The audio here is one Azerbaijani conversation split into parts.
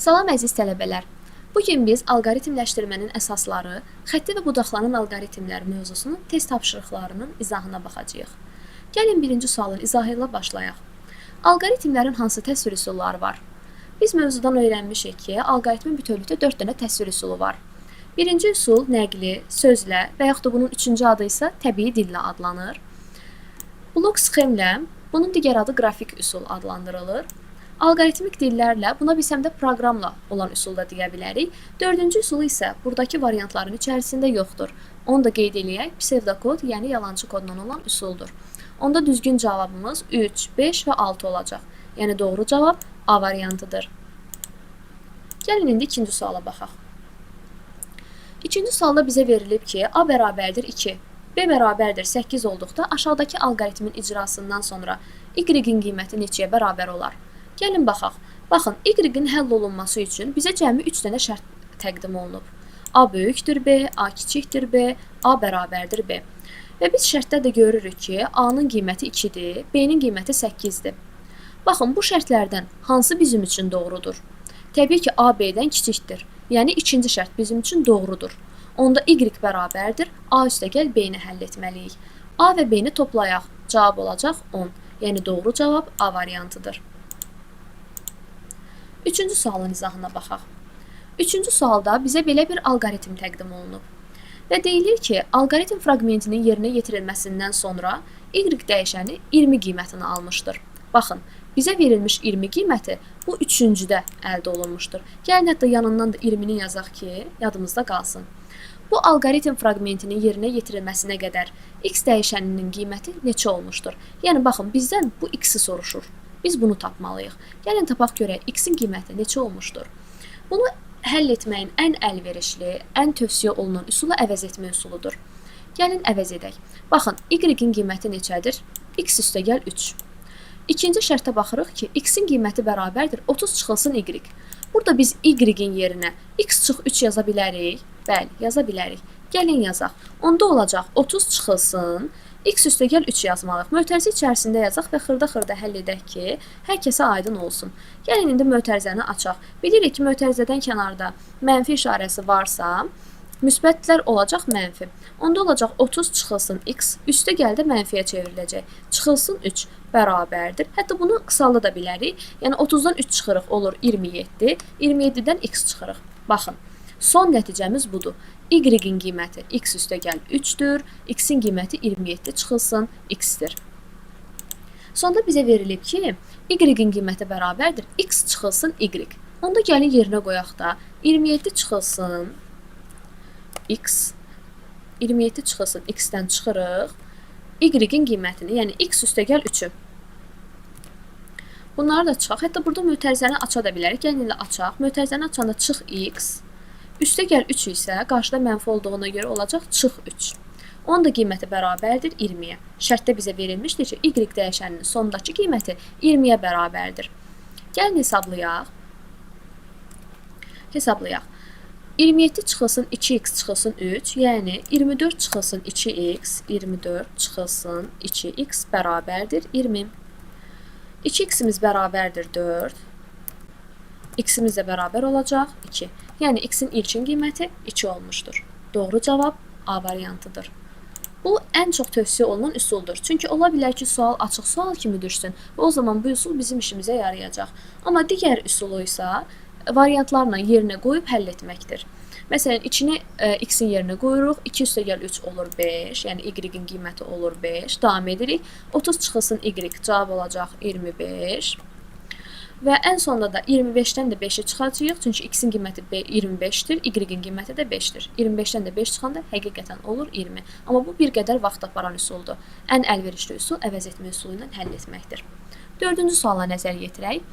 Salam əziz tələbələr. Bu gün biz alqoritmləşdirmənin əsasları, xətti və budaqlanan alqoritmlər mövzusunun test tapşırıqlarının izahına baxacağıq. Gəlin birinci sualın izahı ilə başlayaq. Alqoritmlərin hansı təsvir üsulları var? Biz mövzudan öyrənmişik ki, alqoritmin bütövlükdə 4 dənə təsvir üsulu var. Birinci üsul nəqli, sözlə və yaxud da bunun üçüncü adı isə təbii dillə adlanır. Blok sxemlə, bunun digər adı qrafik üsul adlandırılır. Alqoritmik dillərlə, buna biz həm də proqramla olan üsulda deyə bilərik. Dördüncü üsulu isə buradakı variantların içərisində yoxdur. Onu da qeyd eləyək, pseudokod, yəni yalancı kodla olan üsuldur. Onda düzgün cavabımız 3, 5 və 6 olacaq. Yəni doğru cavab A variantıdır. Gəlin indi ikinci suala baxaq. İkinci sualda bizə verilib ki, A bərabərdir 2, B bərabərdir 8 olduqda aşağıdakı alqoritmin icrasından sonra Y-in qiyməti neçəyə bərabər olar? Gəlin baxaq. Baxın, Y-in həll olunması üçün bizə cəmi 3 dənə şərt təqdim olunub. A böyükdür B, A kiçikdir B, A bərabərdir B. Və biz şərtdə də görürük ki, A-nın qiyməti 2-dir, B-nin qiyməti 8-dir. Baxın, bu şərtlərdən hansı bizim üçün doğrudur? Təbii ki, A B-dən kiçikdir. Yəni, ikinci şərt bizim üçün doğrudur. Onda Y bərabərdir, A üstəgəl B-ni həll etməliyik. A və B-ni toplayaq. Cavab olacaq 10. Yəni, doğru cavab A variantıdır. Üçüncü sualın izahına baxaq. Üçüncü sualda bizə belə bir alqoritm təqdim olunub. Və deyilir ki, alqoritm fraqmentinin yerinə yetirilməsindən sonra Y dəyişəni 20 qiymətini almışdır. Baxın, bizə verilmiş 20 qiyməti bu üçüncüdə əldə olunmuşdur. Gəlin hətta yanından da 20-ni yazaq ki, yadımızda qalsın. Bu alqoritm fraqmentinin yerinə yetirilməsinə qədər X dəyişəninin qiyməti neçə olmuşdur? Yəni, baxın, bizdən bu X-i soruşur. Biz bunu tapmalıyıq. Gəlin tapaq görək, X-in qiyməti neçə olmuşdur? Bunu həll etməyin ən əlverişli, ən tövsiyə olunan üsulu əvəz etmə üsuludur. Gəlin əvəz edək. Baxın, Y-in qiyməti neçədir? X üstəgəl 3. İkinci şərtə baxırıq ki, X-in qiyməti bərabərdir 30 çıxılsın Y. Burada biz Y-in yerinə X çıx 3 yaza bilərik. Bəli, yaza bilərik. Gəlin yazaq. Onda olacaq 30 çıxılsın X üstəgəl 3 yazmalıyıq. Mötərizə içərisində yazaq və xırda-xırda həll edək ki, hər kəsə aydın olsun. Gəlin indi mötərizəni açaq. Bilirik ki, mötərizədən kənarda mənfi işarəsi varsa, müsbətlər olacaq mənfi. Onda olacaq 30 çıxılsın X, üstəgəl də mənfiyə çevriləcək. Çıxılsın 3 bərabərdir. Hətta bunu qısalda da bilərik. Yəni 30-dan 3 çıxırıq olur 27, 27-dən X çıxırıq. Baxın. Son nəticəmiz budur. Y-in qiyməti X üstəgəl 3-dür, X-in qiyməti 27 çıxılsın X-dir. Sonda bizə verilib ki, Y-in qiyməti bərabərdir X çıxılsın Y. Onda gəlin yerinə qoyaq da 27 çıxılsın X, 27 çıxılsın X-dən çıxırıq, Y-in qiymətini, yəni X üstəgəl 3-ü. Bunları da çıxaq. Hətta burada mötərizəni aça da bilərik. Gəlin ilə açaq. Mötərizəni açanda çıx X, üstəgəl 3 isə qarşıda mənfi olduğuna görə olacaq çıx 3. Onun da qiyməti bərabərdir 20-yə. Şərtdə bizə verilmişdir ki, Y dəyişəninin sondakı qiyməti 20-yə bərabərdir. Gəlin hesablayaq. Hesablayaq. 27 çıxılsın 2x çıxılsın 3, yəni 24 çıxılsın 2x, 24 çıxılsın 2x bərabərdir 20. 2x-imiz bərabərdir 4. X-imiz də bərabər olacaq 2. Yəni, X-in ilkin qiyməti 2 olmuşdur. Doğru cavab A variantıdır. Bu, ən çox tövsiyə olunan üsuldur. Çünki ola bilər ki, sual açıq sual kimi düşsün və o zaman bu üsul bizim işimizə yarayacaq. Amma digər üsulu isə variantlarla yerinə qoyub həll etməkdir. Məsələn, içini X-in yerinə qoyuruq, 2 üstəgəl 3 olur 5, yəni Y-in qiyməti olur 5. Davam edirik. 30 çıxılsın Y, cavab olacaq 25. Və ən sonunda da 25-dən də 5-i çıxacaq, çünki X-in qiyməti 25-dir, Y-in qiyməti də 5-dir. 25-dən də 5 çıxanda həqiqətən olur 20. Amma bu bir qədər vaxt aparan üsuldur. Ən əlverişli üsul əvəz etmə üsulu ilə həll etməkdir. Dördüncü suala nəzər yetirək.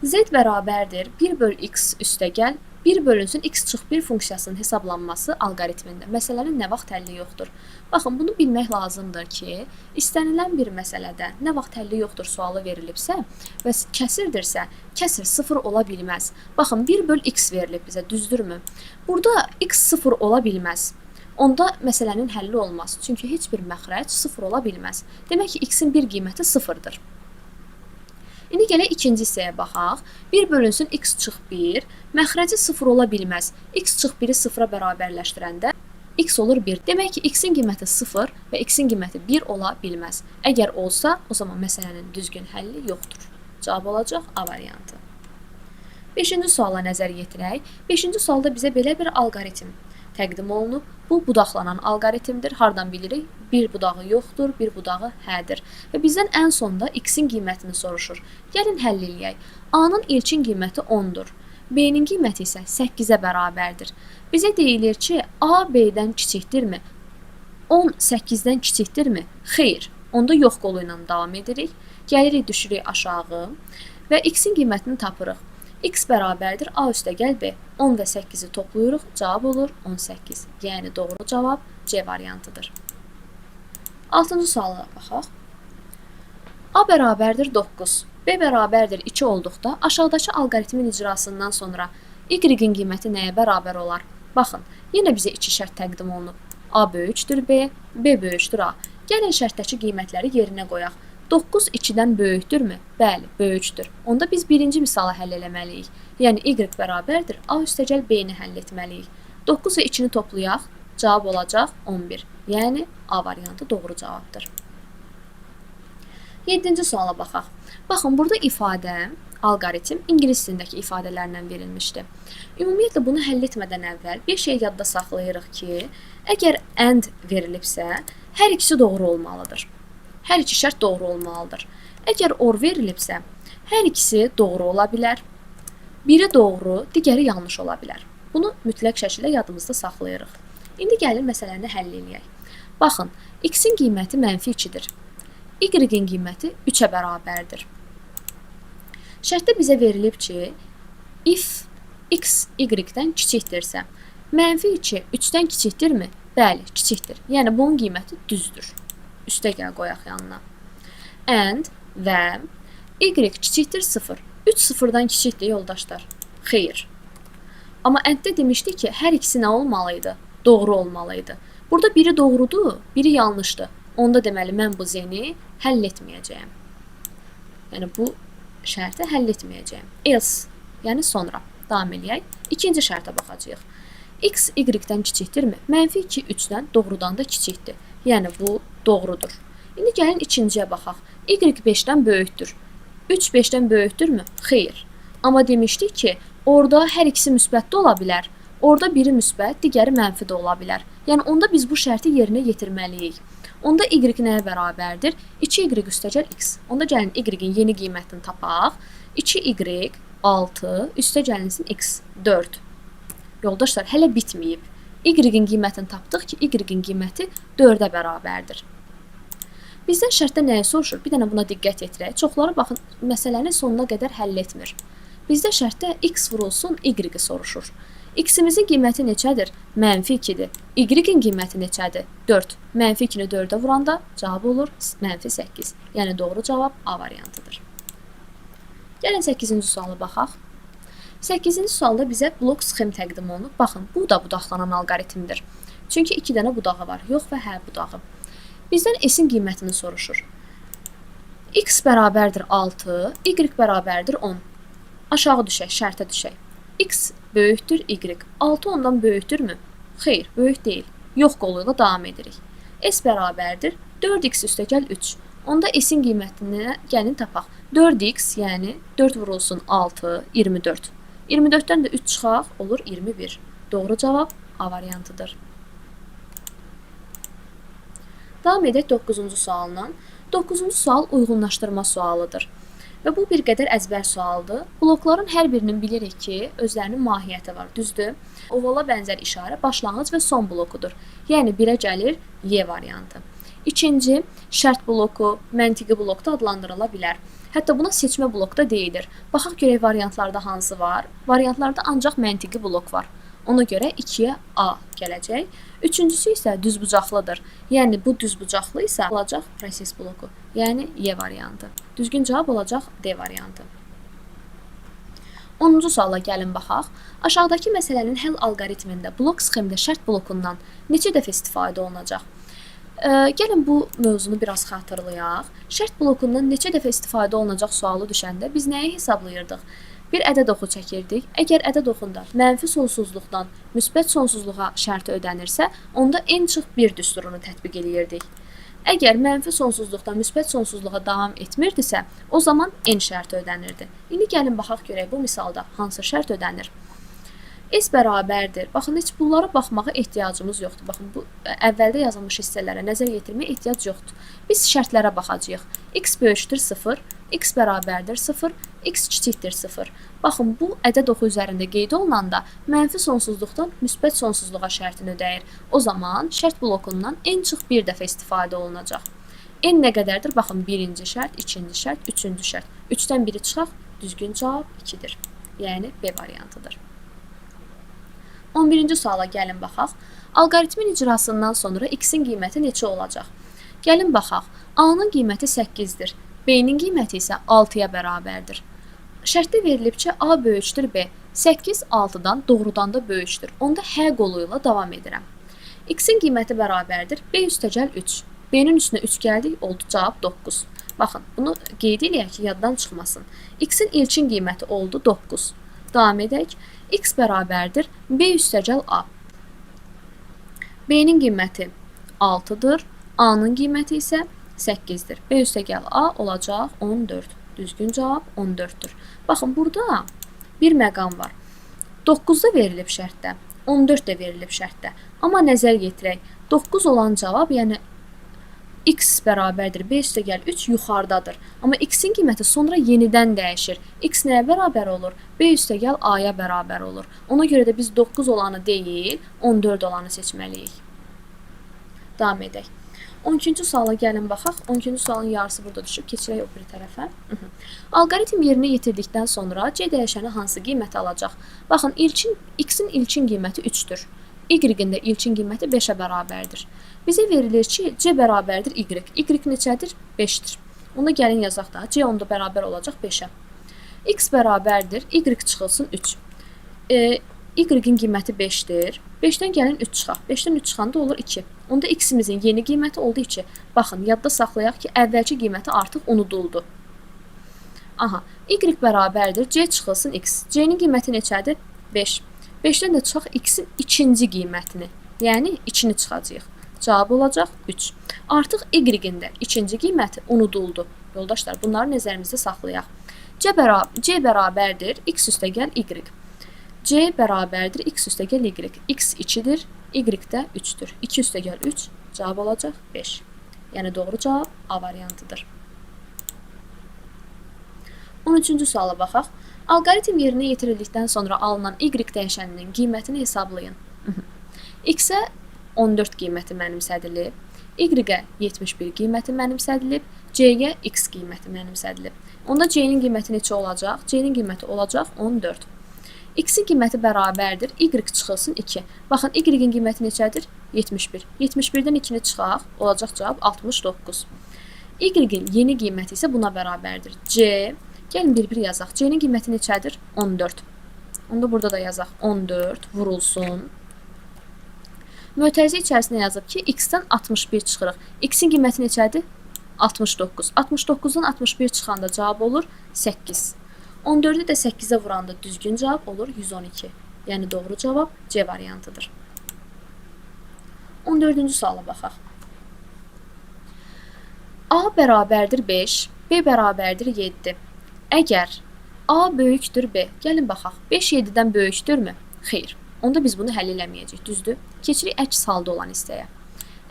Z bərabərdir 1 böl X üstəgəl 1 bölünsün X çıx 1 funksiyasının hesablanması alqoritmində. Məsələnin nə vaxt həlli yoxdur? Baxın, bunu bilmək lazımdır ki, istənilən bir məsələdə nə vaxt həlli yoxdur sualı verilibsə və kəsirdirsə, kəsir 0 ola bilməz. Baxın, 1 böl X verilib bizə, düzdürmü? Burada X 0 ola bilməz. Onda məsələnin həlli olmaz. Çünki heç bir məxrəc 0 ola bilməz. Demək ki, X-in bir qiyməti 0-dır. İndi gələk ikinci hissəyə baxaq. 1 bölünsün x çıx 1, məxrəci 0 ola bilməz. X çıx 1-i 0-a bərabərləşdirəndə x olur 1. Demək ki, x-in qiyməti 0 və x-in qiyməti 1 ola bilməz. Əgər olsa, o zaman məsələnin düzgün həlli yoxdur. Cavab olacaq A variantı. 5-ci suala nəzər yetirək. 5-ci sualda bizə belə bir alqoritm təqdim olunub. Bu budaqlanan alqoritmdir. Hardan bilirik? Bir budağı yoxdur, bir budağı hədir. Və bizdən ən sonda x-in qiymətini soruşur. Gəlin həll eləyək. A-nın ilkin qiyməti 10-dur. B-nin qiyməti isə 8-ə bərabərdir. Bizə deyilir ki, A B-dən kiçikdirmi? 10 8-dən kiçikdirmi? Xeyr. Onda yox qolu ilə davam edirik. Gəlirik, düşürük aşağı və x-in qiymətini tapırıq. X bərabərdir A üstə gəl B. 10 və 8-i toplayırıq. Cavab olur 18. Yəni doğru cavab C variantıdır. 6-cı suala baxaq. A bərabərdir 9. B bərabərdir 2 olduqda aşağıdakı alqoritmin icrasından sonra y-in qiyməti nəyə bərabər olar? Baxın, yenə bizə iki şərt təqdim olunub. A böyükdür B, B böyükdür A. Gəlin şərtdəki qiymətləri yerinə qoyaq. 9 2-dən böyükdürmü? Bəli, böyükdür. Onda biz birinci misalı həll eləməliyik. Yəni y bərabərdir A üstəgəl B-ni həll etməliyik. 9 və 2-ni toplayaq, cavab olacaq 11. Yəni A variantı doğru cavabdır. 7-ci suala baxaq. Baxın, burada ifadə, alqoritm ingilis dilindəki ifadələrlə verilmişdir. Ümumiyyətlə, bunu həll etmədən əvvəl bir şey yadda saxlayırıq ki, əgər and verilibsə, hər ikisi doğru olmalıdır. Hər iki şərt doğru olmalıdır. Əgər or verilibsə, hər ikisi doğru ola bilər. Biri doğru, digəri yanlış ola bilər. Bunu mütləq şəkildə yadımızda saxlayırıq. İndi gəlin məsələni həll eləyək. Baxın, x-in qiyməti -2-dir. Y-in qiyməti 3-ə bərabərdir. Şərtdə bizə verilib ki, if x y-dən kiçikdirsə, -2 3-dən kiçikdirmi? Bəli, kiçikdir. Yəni bunun qiyməti düzdür. Üstə gəl qoyaq yanına. And və y kiçikdir 0. 3 0-dan kiçikdir yoldaşlar. Xeyr. Amma and-də demişdik ki, hər ikisi nə olmalıydı? Doğru olmalıydı. Burada biri doğrudur, biri yanlışdır. Onda deməli mən bu z-ni həll etməyəcəyəm. Yəni bu şərti həll etməyəcəyim. Else, yəni sonra. Davam eləyək. İkinci şərtə baxacağıq. X y-dən kiçikdirmi? -2 3-dən doğrudan da kiçikdir. Yəni bu doğrudur. İndi gəlin ikinciyə baxaq. Y 5-dən böyükdür. 3 5-dən böyükdürmü? Xeyr. Amma demişdik ki, orada hər ikisi müsbət də ola bilər. Orada biri müsbət, digəri mənfi də ola bilər. Yəni onda biz bu şərti yerinə yetirməliyik. Onda y nəyə bərabərdir? 2y üstəgəl x. Onda gəlin y-in yeni qiymətini tapaq. 2y 6 üstəgəlinsin x 4. Yoldaşlar, hələ bitməyib. Y-in qiymətini tapdıq ki, y-in qiyməti 4-ə bərabərdir. Bizdən şərtdə nəyə soruşur? Bir dənə buna diqqət yetirək. Çoxları baxın, məsələni sonuna qədər həll etmir. Bizdə şərtdə x vurulsun, y-i soruşur. X-imizin qiyməti neçədir? -2-dir. Y-in qiyməti neçədir? 4. -2-ni 4-ə vuranda cavab olur -8. Yəni doğru cavab A variantıdır. Gəlin 8-ci suala baxaq. 8-ci sualda bizə blok sxem təqdim olunub. Baxın, bu da budaqlanan alqoritmdir. Çünki 2 dənə budağı var, yox və hə budağı. Bizdən s-in qiymətini soruşur. X bərabərdir 6, y bərabərdir 10. Aşağı düşək, şərtə düşək. X böyükdür y. 6 ondan böyükdürmü? Xeyr, böyük deyil. Yox qolu ilə davam edirik. S bərabərdir 4x üstəgəl 3. Onda s-in qiymətini gəlin tapaq. 4x, yəni 4 vurulsun 6, 24. 24-dən də 3 çıxaq, olur 21. Doğru cavab A variantıdır. Davam edək 9-cu sualla. 9-cu sual uyğunlaşdırma sualıdır. Və bu bir qədər əzbər sualdır. Blokların hər birinin bilirik ki, özlərinin mahiyyəti var, düzdür? Ovala bənzər işarə başlanğıc və son blokudur. Yəni 1-ə gəlir Y variantı. İkinci, şərt bloku, məntiqi blok da adlandırıla bilər. Hətta buna seçmə blok da deyilir. Baxaq görək variantlarda hansı var? Variantlarda ancaq məntiqi blok var. Ona görə 2-yə A gələcək. Üçüncüsü isə düzbucaqlıdır. Yəni bu düzbucaqlı isə olacaq proses bloku. Yəni Y variantı. Düzgün cavab olacaq D variantı. 10-cu suala gəlin baxaq. Aşağıdakı məsələnin həll alqoritmində blok sxemdə şərt blokundan neçə dəfə istifadə olunacaq? Gəlin bu mövzunu biraz xatırlayaq. Şərt blokundan neçə dəfə istifadə olunacaq sualı düşəndə biz nəyi hesablayırdıq? Bir ədəd oxu çəkirdik. Əgər ədəd oxunda mənfi sonsuzluqdan müsbət sonsuzluğa şərti ödənirsə, onda n-1 düsturunu tətbiq eləyirdik. Əgər mənfi sonsuzluqdan müsbət sonsuzluğa davam etmirdisə, o zaman n şərti ödənirdi. İndi gəlin baxaq görək bu misalda hansı şərt ödənir? S bərabərdir. Baxın, heç bunlara baxmağa ehtiyacımız yoxdur. Baxın, bu əvvəldə yazılmış hissələrə nəzər yetirməyə ehtiyac yoxdur. Biz şərtlərə baxacağıq. X böyükdür 0, X bərabərdir 0, X kiçikdir 0. Baxın, bu ədəd oxu üzərində qeyd olunanda mənfi sonsuzluqdan müsbət sonsuzluğa şərtini ödəyir. O zaman şərt blokundan n-1 dəfə istifadə olunacaq. N nə qədərdir? Baxın, birinci şərt, ikinci şərt, üçüncü şərt. 3-dən biri çıxaq, düzgün cavab 2-dir. Yəni, B variantıdır. 11-ci suala gəlin baxaq. Alqoritmin icrasından sonra x-in qiyməti neçə olacaq? Gəlin baxaq. A-nın qiyməti 8-dir. B-nin qiyməti isə 6-ya bərabərdir. Şərtdə verilib ki, A böyükdür B. 8 6-dan doğrudan da böyükdür. Onda H qolu ilə davam edirəm. X-in qiyməti bərabərdir. B üstəgəl 3. B-nin üstünə 3 gəldik, oldu cavab 9. Baxın, bunu qeyd eləyək ki, yaddan çıxmasın. X-in ilkin qiyməti oldu 9. Davam edək. X bərabərdir B üstəgəl A. B-nin qiyməti 6-dır. A-nın qiyməti isə 8-dir. B üstəgəl A olacaq 14. Düzgün cavab 14-dür. Baxın, burada bir məqam var. 9-da verilib şərtdə, 14 də verilib şərtdə. Amma nəzər yetirək, 9 olan cavab, yəni x bərabərdir B üstəgəl 3 yuxarıdadır. Amma x-in qiyməti sonra yenidən dəyişir. X nəyə bərabər olur? B üstəgəl A-ya bərabər olur. Ona görə də biz 9 olanı deyil, 14 olanı seçməliyik. Davam edək. 12-ci suala gəlin baxaq. 12-ci sualın yarısı burada düşüb. Keçirək o bir tərəfə. Alqoritm yerinə yetirdikdən sonra C dəyişəni hansı qiyməti alacaq? Baxın, x-in ilkin qiyməti 3-dür. Y-in də ilkin qiyməti 5-ə bərabərdir. Bizə verilir ki, C bərabərdir Y. Y neçədir? 5-dir. Onda gəlin yazaq da. C onda bərabər olacaq 5-ə. X bərabərdir. Y çıxılsın 3. Y-in qiyməti 5-dir. 5-dən gəlin 3 çıxaq. 5-dən 3 çıxanda olur 2. Onda X-imizin yeni qiyməti oldu 2. Baxın, yadda saxlayaq ki, əvvəlki qiyməti artıq unuduldu. Aha, Y bərabərdir. C çıxılsın X. C-nin qiyməti neçədir? 5. 5-dən də çıxaq X-in ikinci qiymətini. Yəni, 2-ni çıxacaq. Cavab olacaq 3. Artıq Y-in də ikinci qiyməti unuduldu. Yoldaşlar, bunları nəzərimizdə saxlayaq. C bərabərdir X üstəgəl Y. C bərabərdir X üstəgəl Y. X 2-dir, Y də 3-dür. 2 üstəgəl 3, cavab olacaq 5. Yəni, doğru cavab A variantıdır. 13-cü suala baxaq. Alqoritm yerinə yetirildikdən sonra alınan Y dəyişəninin qiymətini hesablayın. X-ə 14 qiyməti mənimsədilib, Y-ə 71 qiyməti mənimsədilib, C-yə X qiyməti mənimsədilib. Onda C-nin qiyməti neçə olacaq? C-nin qiyməti olacaq 14. X-in qiyməti bərabərdir, Y çıxılsın 2. Baxın, Y-in qiyməti neçədir? 71. 71-dən 2-ni çıxaq, olacaq cavab 69. Y-in yeni qiyməti isə buna bərabərdir. C, gəlin bir-bir yazaq. C-nin qiyməti neçədir? 14. Onda burada da yazaq 14 vurulsun. Mötərizə içərisində yazıb ki, X-dən 61 çıxırıq. X-in qiyməti neçədir? 69. 69-dan 61 çıxanda cavab olur 8. 14-ü də 8-ə vuranda düzgün cavab olur 112. Yəni, doğru cavab C variantıdır. 14-cü suala baxaq. A bərabərdir 5, B bərabərdir 7. Əgər A böyükdür B, gəlin baxaq. 5 7-dən böyükdürmü? Xeyr. Onda biz bunu həll eləməyəcək, düzdür? Keçirik əks halda olan hissəyə.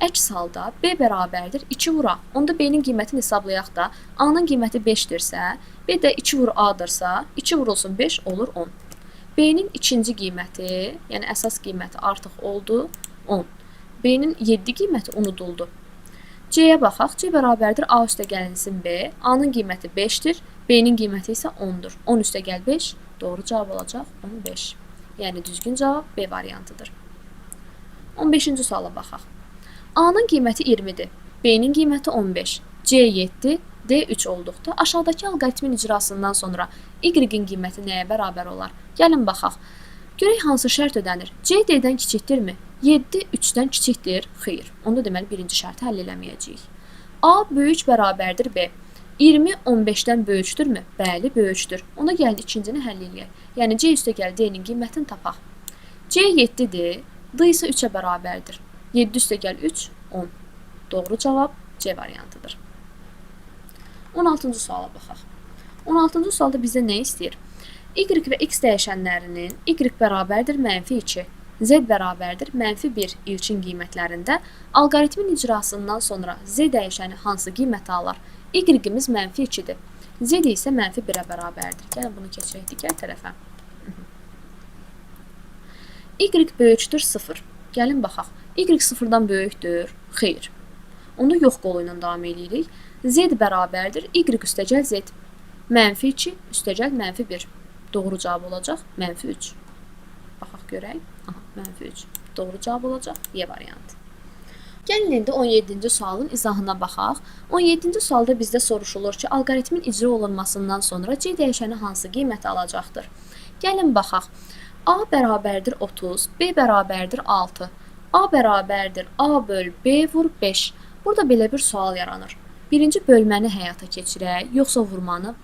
Əks halda B bərabərdir 2 vur A. Onda B-nin qiymətini hesablayaq da, A-nın qiyməti 5-dirsə, B də 2 vur A-dırsa, 2 vurulsun 5 olur 10. B-nin ikinci qiyməti, yəni əsas qiyməti artıq oldu 10. B-nin 7 qiyməti unuduldu. C-yə baxaq. C bərabərdir A üstə gəlinsin B. A-nın qiyməti 5-dir, B-nin qiyməti isə 10-dur. 10 üstə gəl 5, doğru cavab olacaq 15. Yəni, düzgün cavab B variantıdır. 15-ci suala baxaq. A-nın qiyməti 20-dir, B-nin qiyməti 15, C 7, D 3 olduqda aşağıdakı alqoritmin icrasından sonra Y-in qiyməti nəyə bərabər olar? Gəlin baxaq. Görək hansı şərt ödənir? C D-dən kiçikdirmi? 7 3-dən kiçikdir. Xeyr. Onda deməli birinci şərti həll eləməyəcəyik. A böyük bərabərdir B. 20 15-dən böyükdürmü? Bəli, böyükdür. Ona gəlin ikincini həll eləyək. Yəni C üstəgəl D-nin qiymətini tapaq. C 7-dir, D isə 3-ə bərabərdir. 7 üstəgəl 3 10. Doğru cavab C variantıdır. 16-cı suala baxaq. 16-cı sualda bizə nə istəyir? Y və x dəyişənlərinin y bərabərdir -2, z bərabərdir -1 ilkin qiymətlərində alqoritmin icrasından sonra z dəyişəni hansı qiyməti alır? Y-imiz -2-dir. Z isə -1-ə bərabərdir. Gəlin bunu keçək digər tərəfə. Y böyükdür 0. Gəlin baxaq. Y 0-dan böyükdür? Xeyr. Onda yox qolu ilə davam edirik. Z bərabərdir y üstəgəl z. -2 üstəgəl -1. Doğru cavab olacaq -3. Baxaq görək. Aha, -3. Doğru cavab olacaq Y variantı. Gəlin indi 17-ci sualın izahına baxaq. 17-ci sualda bizdə soruşulur ki, alqoritmin icra olunmasından sonra C dəyişəni hansı qiyməti alacaqdır? Gəlin baxaq. A bərabərdir 30, B bərabərdir 6. A bərabərdir A böl B vur 5. Burada belə bir sual yaranır. Birinci bölməni həyata keçirək, yoxsa vurmanı?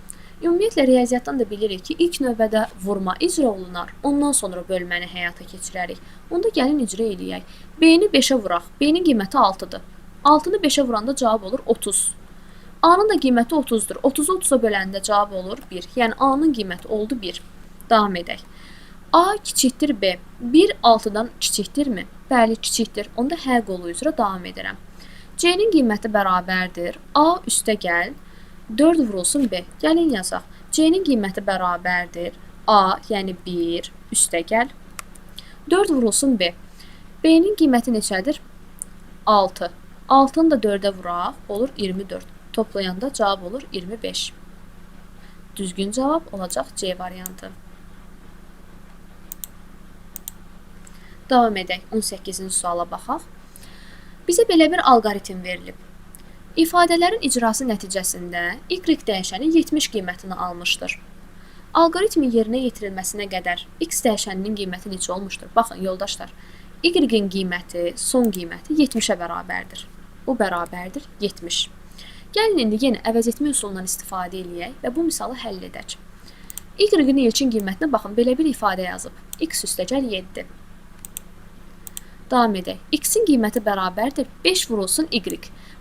Ümumiyyətlə, riyaziyyatdan da bilirik ki, ilk növbədə vurma icra olunar, ondan sonra bölməni həyata keçirərik. Onda gəlin icra eləyək. B-ni 5-ə vuraq. B-nin qiyməti 6-dır. 6-nı 5-ə vuranda cavab olur 30. A-nın da qiyməti 30-dur. 30-u 30-a böləndə cavab olur 1. Yəni A-nın qiyməti oldu 1. Davam edək. A kiçikdir B. 1 6-dan kiçikdirmi? Bəli, kiçikdir. Onda hər qolu üzrə davam edirəm. C-nin qiyməti bərabərdir. A üstəgəl 4 vurulsun B. Gəlin yazaq. C-nin qiyməti bərabərdir. A, yəni 1 üstəgəl 4 vurulsun B. B-nin qiyməti neçədir? 6. 6-nı da 4-ə vuraq, olur 24. Toplayanda cavab olur 25. Düzgün cavab olacaq C variantı. Davam edək. 18-ci suala baxaq. Bizə belə bir alqoritm verilib. İfadələrin icrası nəticəsində y dəyişəni 70 qiymətini almışdır. Alqoritmin yerinə yetirilməsinə qədər x dəyişəninin qiyməti neçə olmuşdur? Baxın, yoldaşlar, y-in qiyməti, son qiyməti 70-ə bərabərdir. Bu bərabərdir 70. Gəlin indi yenə əvəz etmə üsulundan istifadə edək və bu misalı həll edək. Y-in ilkin qiymətinə baxın, belə bir ifadə yazıb. X üstəgəl 7. Davam edək. X-in qiyməti bərabərdir 5 vurulsun y.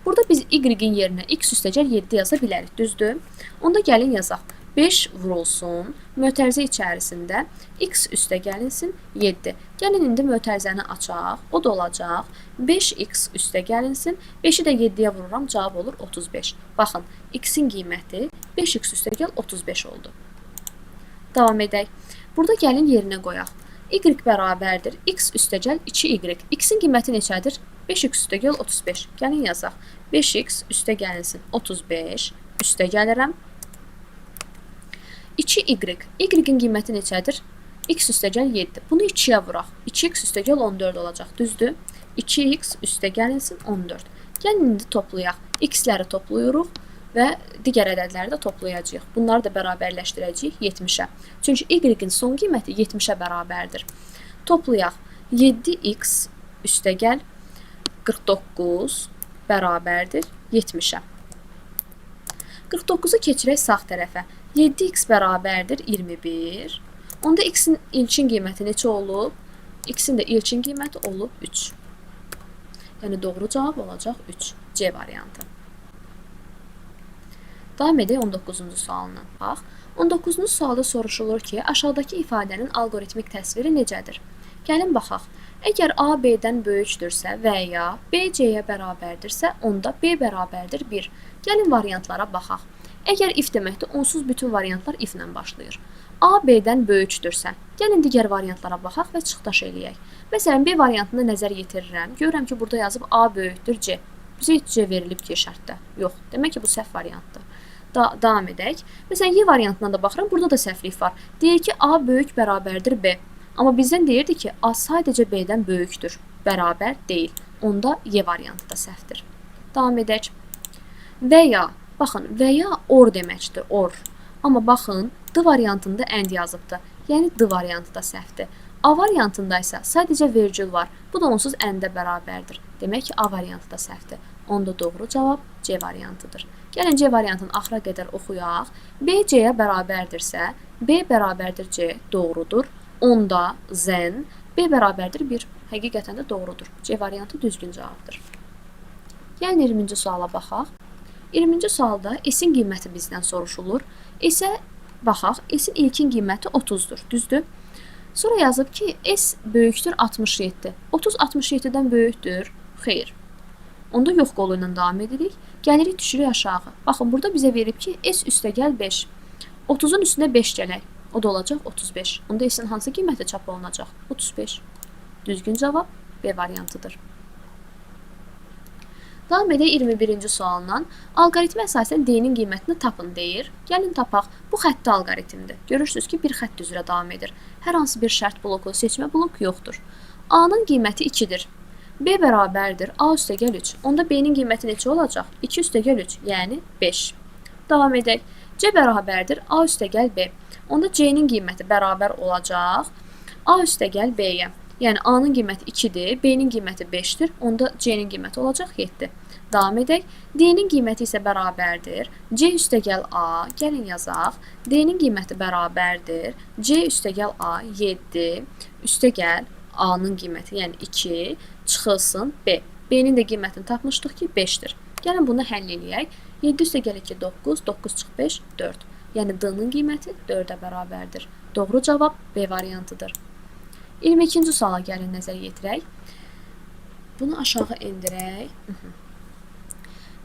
Burada biz y-in yerinə x üstəgəl 7 yaza bilərik, düzdür? Onda gəlin yazaq. 5 vurulsun, mötərizə içərisində x üstəgəlinsin 7. Gəlin indi mötərizəni açaq, o da olacaq. 5x üstəgəlinsin, 5-i də 7-yə vururam, cavab olur 35. Baxın, x-in qiyməti 5x üstəgəl 35 oldu. Davam edək. Burada gəlin yerinə qoyaq. Y bərabərdir x üstəgəl 2y. X-in qiyməti neçədir? 5x üstəgəl 35. Gəlin yazaq. 5x üstəgəlinsin 35 üstəgəlirəm. 2y. Y-in qiyməti neçədir? X üstəgəl 7. Bunu 2-yə vuraq. 2x üstəgəl 14 olacaq. Düzdür? 2x üstəgəlinsin 14. Gəlin indi toplayaq. X-ləri toplayırıq və digər ədədləri də toplayacağıq. Bunları da bərabərləşdirəcəyik 70-ə. Çünki y-in son qiyməti 70-ə bərabərdir. Toplayaq. 7x üstəgəl 49 bərabərdir 70-ə. 49-u keçirək sağ tərəfə. 7x bərabərdir 21. Onda x-in ilkin qiyməti neçə olub? X-in də ilkin qiyməti olub 3. Yəni doğru cavab olacaq 3. C variantı. Davam edək 19-cu sualına. Bax, 19-cu sualda soruşulur ki, aşağıdakı ifadənin alqoritmik təsviri necədir? Gəlin baxaq. Əgər A B-dən böyükdürsə və ya B C-yə bərabərdirsə, onda B bərabərdir 1. Gəlin variantlara baxaq. Əgər if deməkdir, onsuz bütün variantlar if-lə başlayır. A B-dən böyükdürsə, gəlin digər variantlara baxaq və çıxdaş eləyək. Məsələn, B variantına nəzər yetirirəm. Görürəm ki, burada yazıb A böyükdür C. Bizə heç C verilib ki, şərtdə. Yox, demək ki, bu səhv variantdır. Davam edək. Məsələn, Y variantına da baxıram, burada da səhvlik var. Deyir ki, A böyük bərabərdir B. Amma bizdən deyirdi ki, A sadəcə B-dən böyükdür. Bərabər deyil. Onda Y variantı da səhvdir. Davam edək. Və ya, baxın, və ya or deməkdir, or. Amma baxın, D variantında and yazıbdır. Yəni D variantı da səhvdir. A variantında isə sadəcə vergül var. Bu da onsuz n-də bərabərdir. Demək ki, A variantı da səhvdir. Onda doğru cavab C variantıdır. Gəlin C variantını axıra qədər oxuyaq. B C-yə bərabərdirsə, B bərabərdir C doğrudur. Onda zen B bərabərdir 1. Həqiqətən də doğrudur. C variantı düzgün cavabdır. Gəlin 20-ci suala baxaq. 20-ci sualda S-in qiyməti bizdən soruşulur. S-ə baxaq. S-in ilkin qiyməti 30-dur. Düzdür? Sonra yazıb ki, S böyükdür 67. 30 67-dən böyükdür. Xeyr. Onda yox qolu ilə davam edirik. Gəlirik, düşürük aşağı. Baxın, burada bizə verib ki, S üstəgəl 5. 30-un üstünə 5 gələk. O da olacaq 35. Onda S-in hansı qiyməti çap olunacaq? 35. Düzgün cavab B variantıdır. Davam edək 21-ci sualdan. Alqoritmə əsasən D-nin qiymətini tapın deyir. Gəlin tapaq. Bu xətti alqoritmdir. Görürsünüz ki, bir xətt üzrə davam edir. Hər hansı bir şərt bloku, seçmə bloku yoxdur. A-nın qiyməti 2-dir. B bərabərdir A üstəgəl 3. Onda B-nin qiyməti neçə olacaq? 2 üstəgəl 3, yəni 5. Davam edək. C bərabərdir A üstəgəl B. Onda C-nin qiyməti bərabər olacaq A üstəgəl B-yə. Yəni A-nın qiyməti 2-dir, B-nin qiyməti 5-dir. Onda C-nin qiyməti olacaq 7. Davam edək. D-nin qiyməti isə bərabərdir C üstəgəl A. Gəlin yazaq. D-nin qiyməti bərabərdir C üstəgəl A 7 üstəgəl A-nın qiyməti, yəni 2 çıxılsın B. B-nin də qiymətini tapmışdıq ki, 5-dir. Gəlin bunu həll eləyək. 7 üstəgəl 2 9, 9 çıx 5 4. Yəni D-nin qiyməti 4-ə bərabərdir. Doğru cavab B variantıdır. 22-ci suala gəlin nəzər yetirək. Bunu aşağı endirək.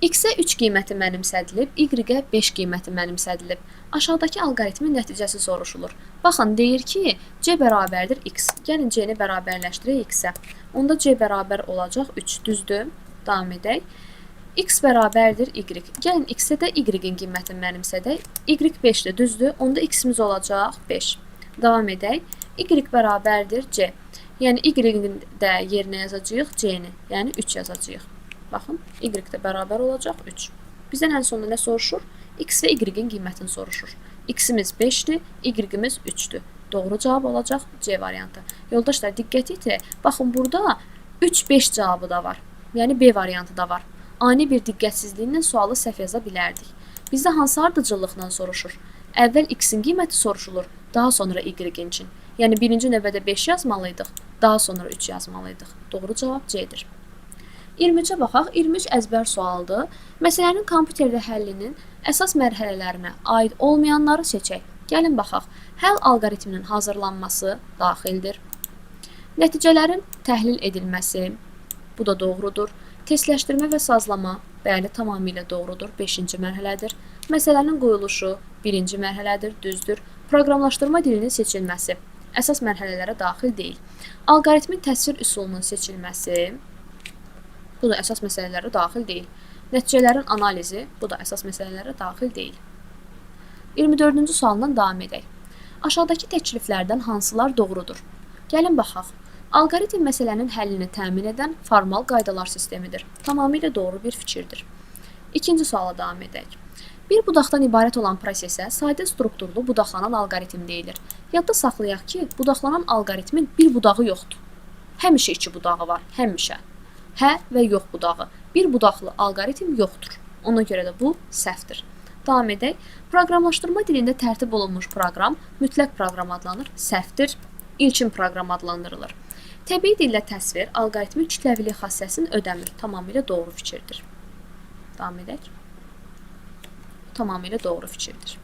X-ə 3 qiyməti mənimsədilib, Y-ə 5 qiyməti mənimsədilib. Aşağıdakı alqoritmin nəticəsi soruşulur. Baxın, deyir ki, C bərabərdir X. Gəlin C-ni bərabərləşdirək X-ə. Onda C bərabər olacaq 3, düzdür? Davam edək. X bərabərdir Y. Gəlin X-ə də Y-in qiymətini mənimsədək. Y 5-dir, düzdür? Onda X-imiz olacaq 5. Davam edək. Y bərabərdir C. Yəni Y-in də yerinə yazacağıq C-ni. Yəni 3 yazacağıq. Baxın, Y də bərabər olacaq 3. Bizdən ən sonunda nə soruşur? X və Y-in qiymətini soruşur. X-imiz 5-dir, Y-imiz 3-dür. Doğru cavab olacaq C variantı. Yoldaşlar, diqqət etin. Baxın, burada 3-5 cavabı da var. Yəni B variantı da var. Ani bir diqqətsizliklə sualı səhv yaza bilərdik. Bizdə hansı ardıcıllıqla soruşur? Əvvəl X-in qiyməti soruşulur, daha sonra Y-in üçün. Yəni birinci növbədə 5 yazmalıydıq, daha sonra 3 yazmalıydıq. Doğru cavab C-dir. 23-ə baxaq. 23 əzbər sualdır. Məsələnin kompüterdə həllinin əsas mərhələlərinə aid olmayanları seçək. Gəlin baxaq. Həll alqoritminin hazırlanması daxildir. Nəticələrin təhlil edilməsi, bu da doğrudur. Testləşdirmə və sazlama, bəli, tamamilə doğrudur, 5-ci mərhələdir. Məsələnin qoyuluşu 1-ci mərhələdir, düzdür. Proqramlaşdırma dilinin seçilməsi əsas mərhələlərə daxil deyil. Alqoritmin təsvir üsulunun seçilməsi, bu da əsas məsələlərə daxil deyil. Nəticələrin analizi, bu da əsas məsələlərə daxil deyil. 24-cü sualdan davam edək. Aşağıdakı təkliflərdən hansılar doğrudur? Gəlin baxaq. Alqoritm məsələnin həllini təmin edən formal qaydalar sistemidir. Tamamilə doğru bir fikirdir. İkinci suala davam edək. Bir budaqdan ibarət olan prosesə sadə strukturlu budaqlanan alqoritm deyilir. Yadda saxlayaq ki, budaqlanan alqoritmin bir budağı yoxdur. Həmişə 2 budağı var, həmişə. Hə və yox budağı. Bir budaqlı alqoritm yoxdur. Ona görə də bu səhvdir. Davam edək. Proqramlaşdırma dilində tərtib olunmuş proqram mütləq proqram adlanır. Səhvdir. İlkin proqram adlandırılır. Təbii dillə təsvir alqoritmin kütləvilik xassəsini ödəmir. Tamamilə doğru fikirdir. Davam edək. Tamamilə doğru fikirdir.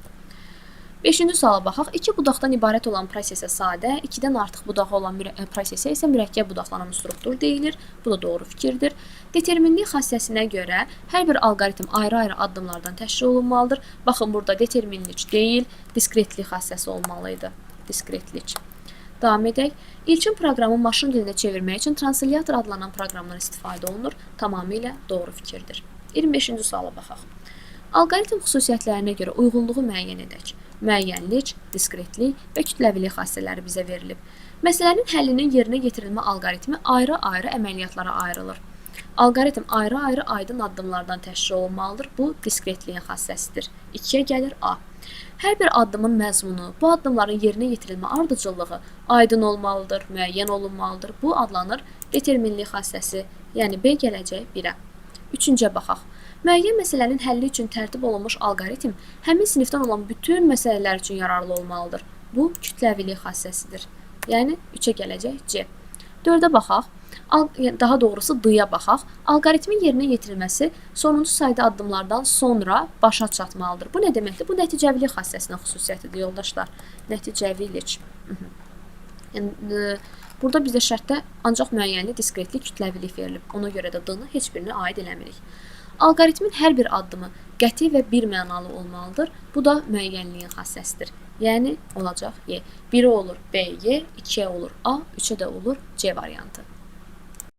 5-ci suala baxaq. 2 budaqdan ibarət olan prosesə sadə, 2-dən artıq budağı olan prosesə isə mürəkkəb budaqlanan struktur deyilir. Bu da doğru fikirdir. Determinlik xassəsinə görə hər bir alqoritm ayrı-ayrı addımlardan təşkil olunmalıdır. Baxın, burada determinlik deyil, diskretlik xassəsi olmalıydı. Diskretlik. Davam edək. İlkin proqramı maşın dilinə çevirmək üçün translyator adlanan proqramdan istifadə olunur. Tamamilə doğru fikirdir. 25-ci suala baxaq. Alqoritm xüsusiyyətlərinə görə uyğunluğu müəyyən edək. Müəyyənlik, diskretlik və kütləvilik xassələri bizə verilib. Məsələnin həllinin yerinə yetirilmə alqoritmi ayrı-ayrı əməliyyatlara ayrılır. Alqoritm ayrı-ayrı aydın addımlardan təşkil olunmalıdır. Bu, diskretliyin xassəsidir. 2-yə gəlir A. Hər bir addımın məzmunu, bu addımların yerinə yetirilmə ardıcıllığı aydın olmalıdır, müəyyən olunmalıdır. Bu adlanır determinlik xassəsi, yəni B gələcək 1-ə. Üçüncüyə baxaq. Müəyyən məsələnin həlli üçün tərtib olunmuş alqoritm həmin sinifdən olan bütün məsələlər üçün yararlı olmalıdır. Bu kütləvilik xassəsidir. Yəni 3-ə gələcək C. 4-ə baxaq. Daha doğrusu D-yə baxaq. Alqoritmin yerinə yetirilməsi sonuncu sayda addımlardan sonra başa çatmalıdır. Bu nə deməkdir? Bu nəticəvilik xassəsinə xüsusiyyətidir, yoldaşlar. Nəticəvilik. Yəni, burada bizdə şərtdə ancaq müəyyənli, diskretli, kütləvilik verilib. Ona görə də D-nı heç birinə aid eləmirik. Alqoritmin hər bir addımı qəti və bir mənalı olmalıdır. Bu da müəyyənliyin xassəsidir. Yəni olacaq Y. 1-ə olur B, Y, 2-yə olur A, 3-ə də olur C variantı.